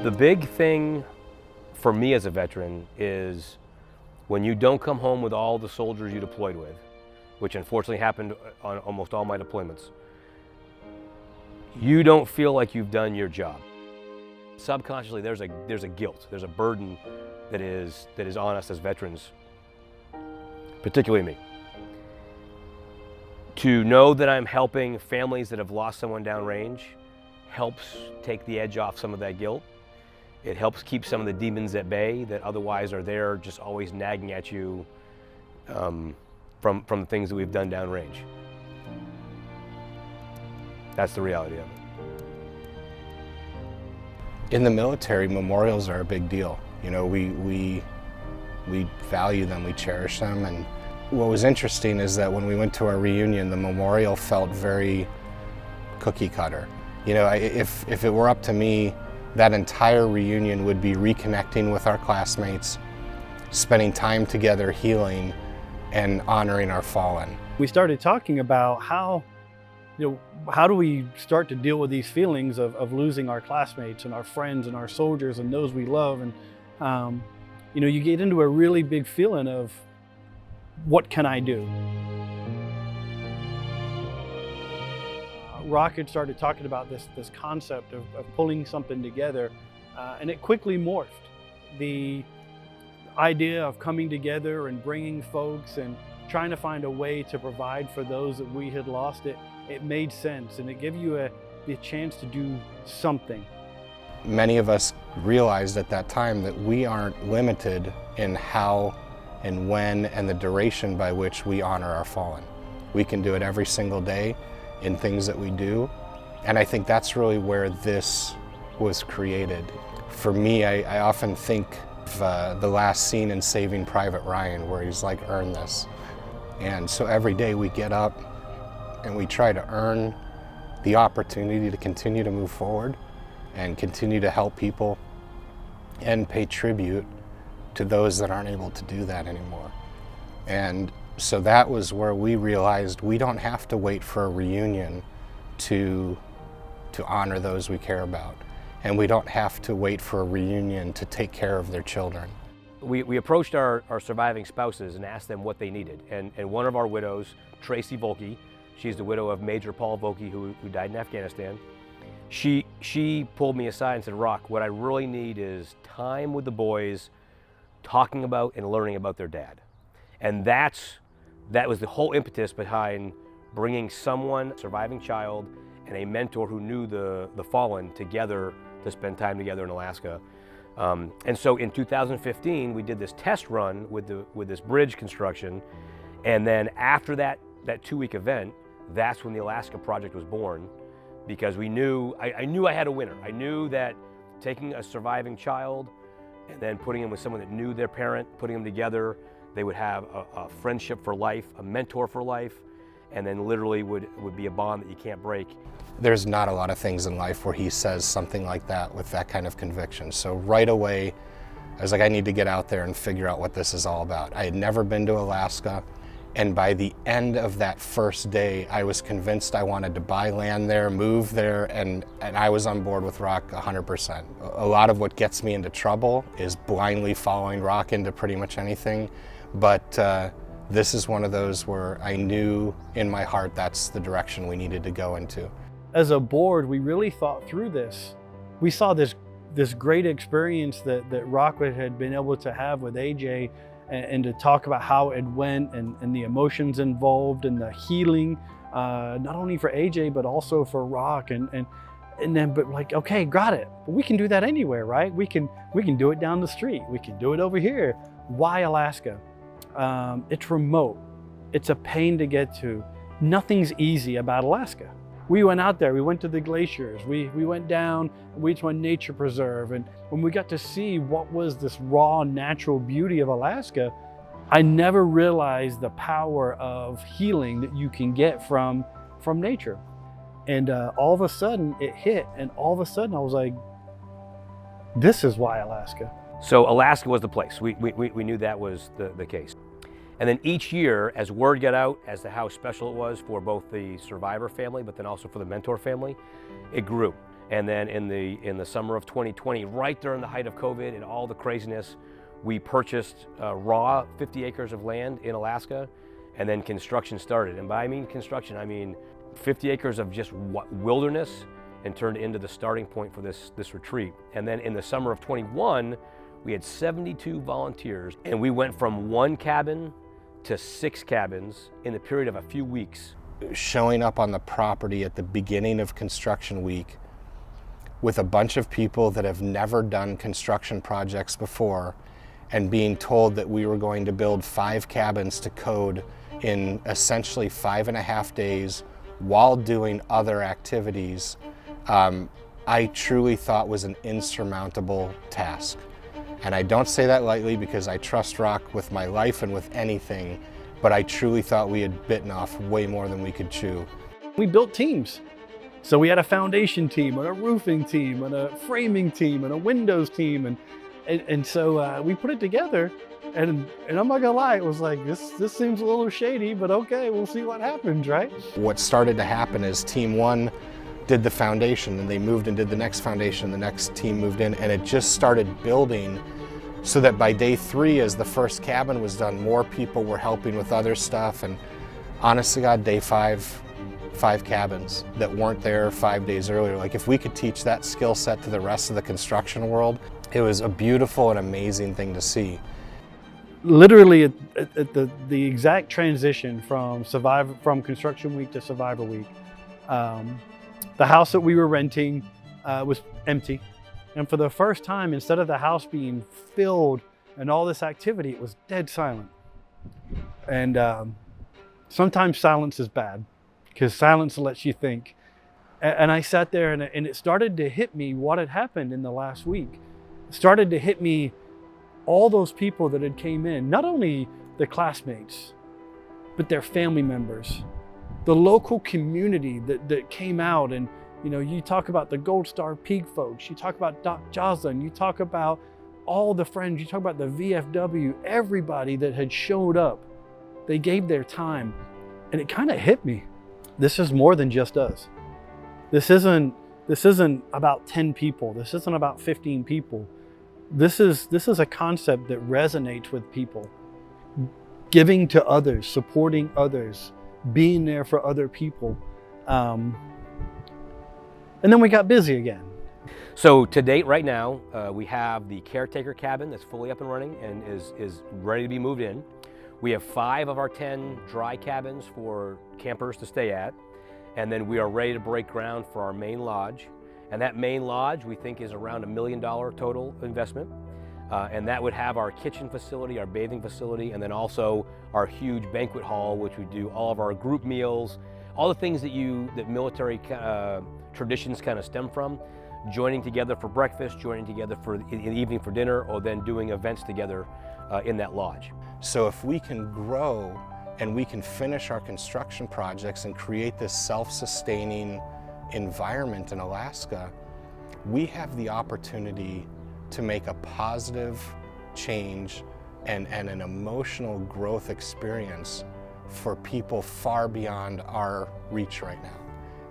The big thing for me as a veteran is when you don't come home with all the soldiers you deployed with, which unfortunately happened on almost all my deployments, you don't feel like you've done your job. Subconsciously, there's a guilt, there's a burden that is on us as veterans, particularly me. To know that I'm helping families that have lost someone downrange helps take the edge off some of that guilt. It helps keep some of the demons at bay that otherwise are there just always nagging at you from the things that we've done downrange. That's the reality of it. In the military, memorials are a big deal. You know, we value them, we cherish them, and what was interesting is that when we went to our reunion, the memorial felt very cookie cutter. You know, if it were up to me, that entire reunion would be reconnecting with our classmates, spending time together healing, and honoring our fallen. We started talking about how do we start to deal with these feelings of losing our classmates and our friends and our soldiers and those we love. And you get into a really big feeling of, what can I do? Rocket started talking about this concept of pulling something together, and it quickly morphed. The idea of coming together and bringing folks and trying to find a way to provide for those that we had lost, it made sense, and it gave you the chance to do something. Many of us realized at that time that we aren't limited in how and when and the duration by which we honor our fallen. We can do it every single day in things that we do, and I think that's really where this was created. For me, I often think of the last scene in Saving Private Ryan where he's like, earn this. And so every day we get up and we try to earn the opportunity to continue to move forward and continue to help people and pay tribute to those that aren't able to do that anymore. And so that was where we realized we don't have to wait for a reunion to honor those we care about. And we don't have to wait for a reunion to take care of their children. We approached our surviving spouses and asked them what they needed. And one of our widows, Tracy Volke, she's the widow of Major Paul Volke who died in Afghanistan. She pulled me aside and said, Rock, what I really need is time with the boys, talking about and learning about their dad. And that was the whole impetus behind bringing someone, a surviving child, and a mentor who knew the fallen together to spend time together in Alaska. And so in 2015, we did this test run with this bridge construction. And then after that 2-week event, that's when the Alaska project was born, because we knew, I knew I had a winner. I knew that taking a surviving child and then putting them with someone that knew their parent, putting them together, they would have a friendship for life, a mentor for life, and then literally would be a bond that you can't break. There's not a lot of things in life where he says something like that with that kind of conviction. So right away, I was like, I need to get out there and figure out what this is all about. I had never been to Alaska, and by the end of that first day, I was convinced I wanted to buy land there, move there, and I was on board with Rock 100%. A lot of what gets me into trouble is blindly following Rock into pretty much anything, but this is one of those where I knew in my heart that's the direction we needed to go into. As a board, we really thought through this. We saw this great experience that Rockwood had been able to have with AJ, and to talk about how it went and the emotions involved and the healing, not only for AJ, but also for Rock. But like, okay, got it. But we can do that anywhere, right? We can do it down the street. We can do it over here. Why Alaska? It's remote. It's a pain to get to. Nothing's easy about Alaska. We went out there, we went to the glaciers, we went down, we went to a nature preserve, and when we got to see what was this raw natural beauty of Alaska, I never realized the power of healing that you can get from nature. And all of a sudden it hit, and all of a sudden I was like, this is why Alaska. So Alaska was the place. We knew that was the case. And then each year, as word got out as to how special it was for both the survivor family, but then also for the mentor family, it grew. And then in the summer of 2020, right during the height of COVID and all the craziness, we purchased raw 50 acres of land in Alaska, and then construction started. And by construction, I mean 50 acres of just wilderness, and turned into the starting point for this retreat. And then in the summer of 21, we had 72 volunteers, and we went from 1 cabin to 6 cabins in the period of a few weeks. Showing up on the property at the beginning of construction week with a bunch of people that have never done construction projects before, and being told that we were going to build 5 cabins to code in essentially 5.5 days while doing other activities, I truly thought was an insurmountable task. And I don't say that lightly, because I trust Rock with my life and with anything, but I truly thought we had bitten off way more than we could chew. We built teams. So we had a foundation team and a roofing team and a framing team and a windows team, and so we put it together, and I'm not gonna lie, it was like, this seems a little shady, but okay, we'll see what happens, right? What started to happen is team 1 did the foundation, and they moved and did the next foundation, the next team moved in, and it just started building, so that by day 3, as the first cabin was done, more people were helping with other stuff. And honestly, God, day 5 cabins that weren't there 5 days earlier. Like, if we could teach that skill set to the rest of the construction world, it was a beautiful and amazing thing to see. Literally at the exact transition from construction week to survivor week, the house that we were renting was empty. And for the first time, instead of the house being filled and all this activity, it was dead silent. And sometimes silence is bad, because silence lets you think. And I sat there, and it started to hit me what had happened in the last week. It started to hit me all those people that had came in, not only the classmates, but their family members, the local community that came out. And you know, you talk about the Gold Star Peak folks, you talk about Doc Joslin, you talk about all the friends, you talk about the VFW, everybody that had showed up, they gave their time. And it kind of hit me. This is more than just us. This isn't about 10 people. This isn't about 15 people. This is a concept that resonates with people. Giving to others, supporting others, being there for other people. And then we got busy again. So to date, right now, we have the caretaker cabin that's fully up and running and is ready to be moved in. We have 5 of our 10 dry cabins for campers to stay at. And then we are ready to break ground for our main lodge. And that main lodge, we think, is around $1 million total investment. And that would have our kitchen facility, our bathing facility, and then also our huge banquet hall, which we do all of our group meals, all the things that military traditions kind of stem from, joining together for breakfast, joining together in the evening for dinner, or then doing events together in that lodge. So if we can grow and we can finish our construction projects and create this self-sustaining environment in Alaska, we have the opportunity to make a positive change and an emotional growth experience for people far beyond our reach right now.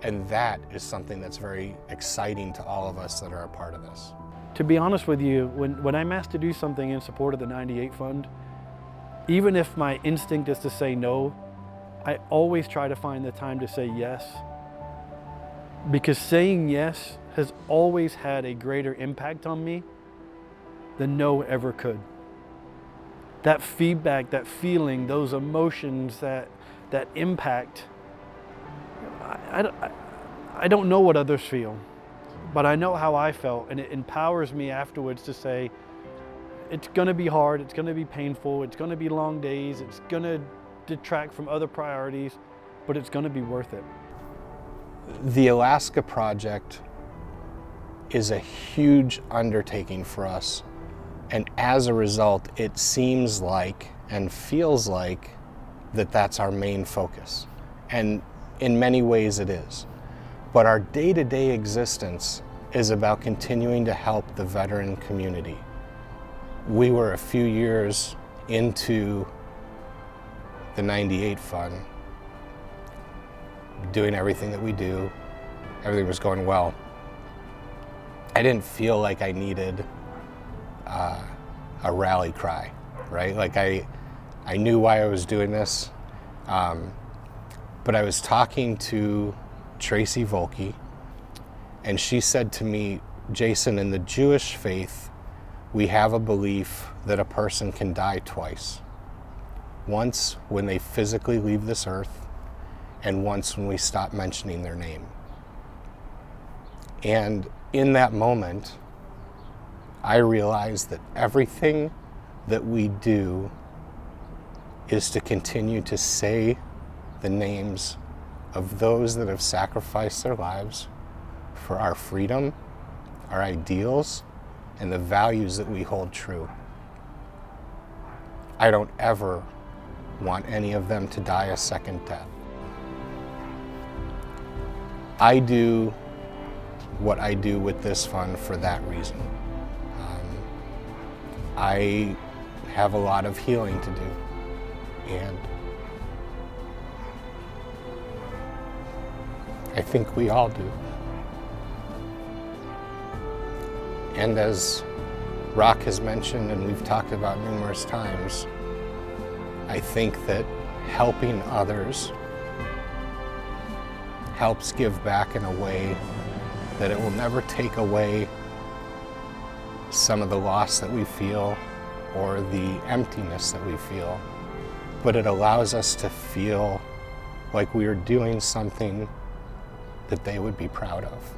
And that is something that's very exciting to all of us that are a part of this. To be honest with you, when I'm asked to do something in support of the 98 Fund, even if my instinct is to say no, I always try to find the time to say yes. Because saying yes has always had a greater impact on me than no ever could. That feedback, that feeling, those emotions, that impact, I don't know what others feel, but I know how I felt, and it empowers me afterwards to say, it's gonna be hard, it's gonna be painful, it's gonna be long days, it's gonna detract from other priorities, but it's gonna be worth it. The Alaska project is a huge undertaking for us. And as a result, it seems like and feels like that's our main focus. And in many ways it is. But our day-to-day existence is about continuing to help the veteran community. We were a few years into the 98 Fund, doing everything that we do. Everything was going well. I didn't feel like I needed a rally cry, right? Like I knew why I was doing this, but I was talking to Tracy Volke, and she said to me, Jason, in the Jewish faith, we have a belief that a person can die twice. Once when they physically leave this earth, and once when we stop mentioning their name. And in that moment, I realized that everything that we do is to continue to say the names of those that have sacrificed their lives for our freedom, our ideals, and the values that we hold true. I don't ever want any of them to die a second death. I do what I do with this fund for that reason. I have a lot of healing to do, and I think we all do. And as Rock has mentioned and we've talked about numerous times, I think that helping others helps give back in a way that it will never take away some of the loss that we feel or the emptiness that we feel, but it allows us to feel like we are doing something that they would be proud of.